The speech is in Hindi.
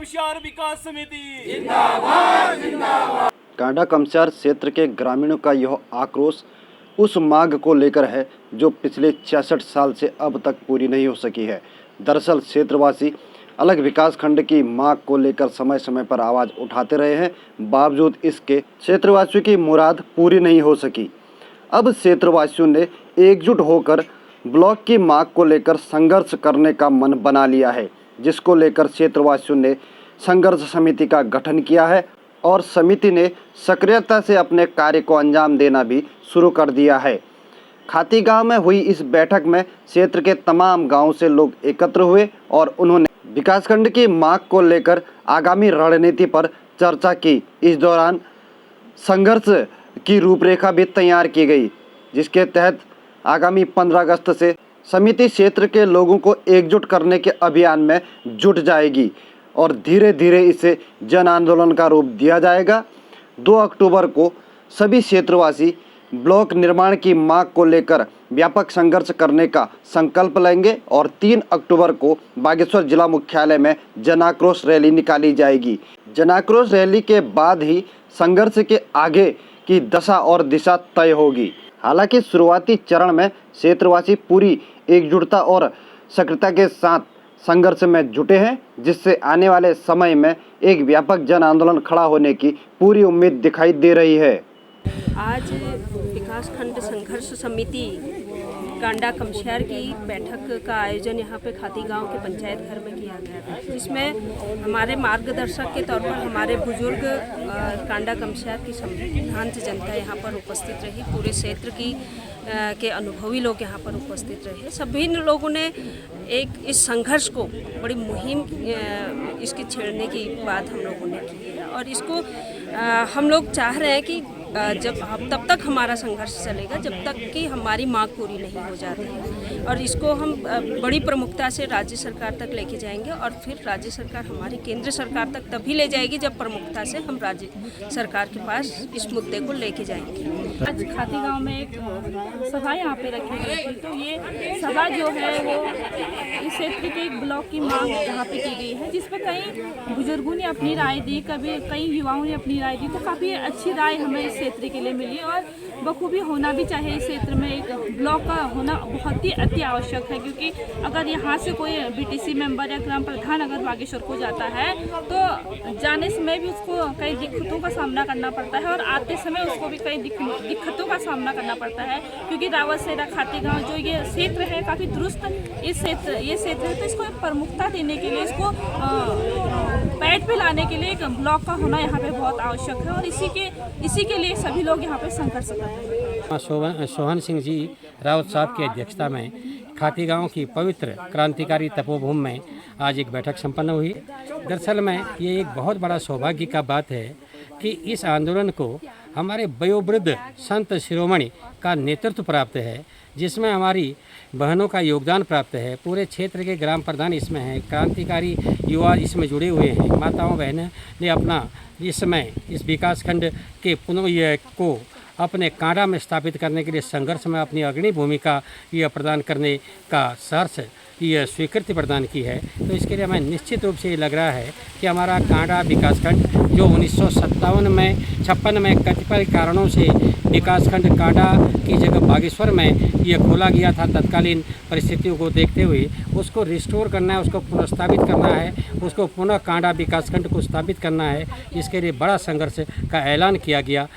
कमस्यार विकास समिति। कांडा कमस्यार क्षेत्र के ग्रामीणों का यह आक्रोश उस मांग को लेकर है जो पिछले 66 साल से अब तक पूरी नहीं हो सकी है। दरअसल क्षेत्रवासी अलग विकास खंड की मांग को लेकर समय समय पर आवाज़ उठाते रहे हैं, बावजूद इसके क्षेत्रवासियों की मुराद पूरी नहीं हो सकी। अब क्षेत्रवासियों ने एकजुट होकर ब्लॉक की मांग को लेकर संघर्ष करने का मन बना लिया है, जिसको लेकर क्षेत्रवासियों ने संघर्ष समिति का गठन किया है और समिति ने सक्रियता से अपने कार्य को अंजाम देना भी शुरू कर दिया है। खाती गांव में हुई इस बैठक में क्षेत्र के तमाम गांवों से लोग एकत्र हुए और उन्होंने विकासखंड की मांग को लेकर आगामी रणनीति पर चर्चा की। इस दौरान संघर्ष की रूपरेखा भी तैयार की गई, जिसके तहत आगामी 15 अगस्त से समिति क्षेत्र के लोगों को एकजुट करने के अभियान में जुट जाएगी और धीरे धीरे इसे जन आंदोलन का रूप दिया जाएगा। 2 अक्टूबर को सभी क्षेत्रवासी ब्लॉक निर्माण की मांग को लेकर व्यापक संघर्ष करने का संकल्प लेंगे और 3 अक्टूबर को बागेश्वर जिला मुख्यालय में जनाक्रोश रैली निकाली जाएगी। जनाक्रोश रैली के बाद ही संघर्ष के आगे की दशा और दिशा तय होगी। हालांकि शुरुआती चरण में क्षेत्रवासी पूरी एकजुटता और सक्रियता के साथ संघर्ष में जुटे हैं, जिससे आने वाले समय में एक व्यापक जन आंदोलन खड़ा होने की पूरी उम्मीद दिखाई दे रही है। आज विकासखंड संघर्ष समिति कांडा कमस्यार की बैठक का आयोजन यहाँ पे खाती गांव के पंचायत घर में किया गया था, जिसमें हमारे मार्गदर्शक के तौर पर हमारे बुजुर्ग कांडा कमस्यार की संभ्रांत जनता यहाँ पर उपस्थित रही। पूरे क्षेत्र के अनुभवी लोग यहाँ पर उपस्थित रहे। सभी लोगों ने एक इस संघर्ष को बड़ी मुहिम इसकी छेड़ने की बात हम लोगों ने की है और इसको हम लोग चाह रहे हैं कि तब तक हमारा संघर्ष चलेगा जब तक कि हमारी मांग पूरी नहीं हो जाती है और इसको हम बड़ी प्रमुखता से राज्य सरकार तक लेके जाएंगे और फिर राज्य सरकार हमारी केंद्र सरकार तक तभी ले जाएगी जब प्रमुखता से हम राज्य सरकार के पास इस मुद्दे को लेके जाएंगे। आज खाती गांव में एक सभा यहाँ पे रखी गई थी, तो ये सभा जो है वो इस क्षेत्र के एक ब्लॉक की मांग यहाँ पे की गई है, जिसपे कई बुजुर्गों ने अपनी राय दी, कई युवाओं ने अपनी राय दी। तो काफ़ी अच्छी राय हमें इस क्षेत्र के लिए मिली और बखूबी होना भी चाहिए। इस क्षेत्र में एक ब्लॉक का होना बहुत ही अति आवश्यक है, क्योंकि अगर यहाँ से कोई बीटीसी मेंबर या ग्राम प्रधान अगर बागेश्वर को जाता है तो जाने समय भी उसको कई दिक्कतों का सामना करना पड़ता है और आते समय उसको भी कई दिक्कतों का सामना करना पड़ता है, क्योंकि रावतसेरा खाती गाँव जो ये क्षेत्र है काफ़ी दुरुस्त ये क्षेत्र है। तो इसको प्रमुखता देने के लिए, इसको पैड पे लाने के लिए एक ब्लॉक का होना यहाँ पे बहुत आवश्यक है और इसी के लिए सभी लोग यहाँ पे संघर्ष कर रहे हैं। सोहन सिंह जी रावत साहब की अध्यक्षता में खाती गांव की पवित्र क्रांतिकारी तपोभूमि में आज एक बैठक संपन्न हुई। दरअसल में ये एक बहुत बड़ा सौभाग्य का बात है कि इस आंदोलन को हमारे वयोवृद्ध संत शिरोमणि का नेतृत्व प्राप्त है, जिसमें हमारी बहनों का योगदान प्राप्त है। पूरे क्षेत्र के ग्राम प्रधान इसमें हैं, क्रांतिकारी युवा इसमें जुड़े हुए हैं। माताओं बहनों ने अपना इसमें इस विकासखंड के पुनः को अपने कांडा में स्थापित करने के लिए संघर्ष में अपनी अग्रणी भूमिका यह प्रदान करने का सहर्ष यह स्वीकृति प्रदान की है। तो इसके लिए हमें निश्चित रूप से ये लग रहा है कि हमारा कांडा विकासखंड जो 1956 में कतिपय कारणों से विकासखंड कांडा की जगह बागेश्वर में यह खोला गया था, तत्कालीन परिस्थितियों को देखते हुए उसको रिस्टोर करना है, उसको पुनर्स्थापित करना है, उसको पुनः कांडा विकासखंड को स्थापित करना है। इसके लिए बड़ा संघर्ष का ऐलान किया गया।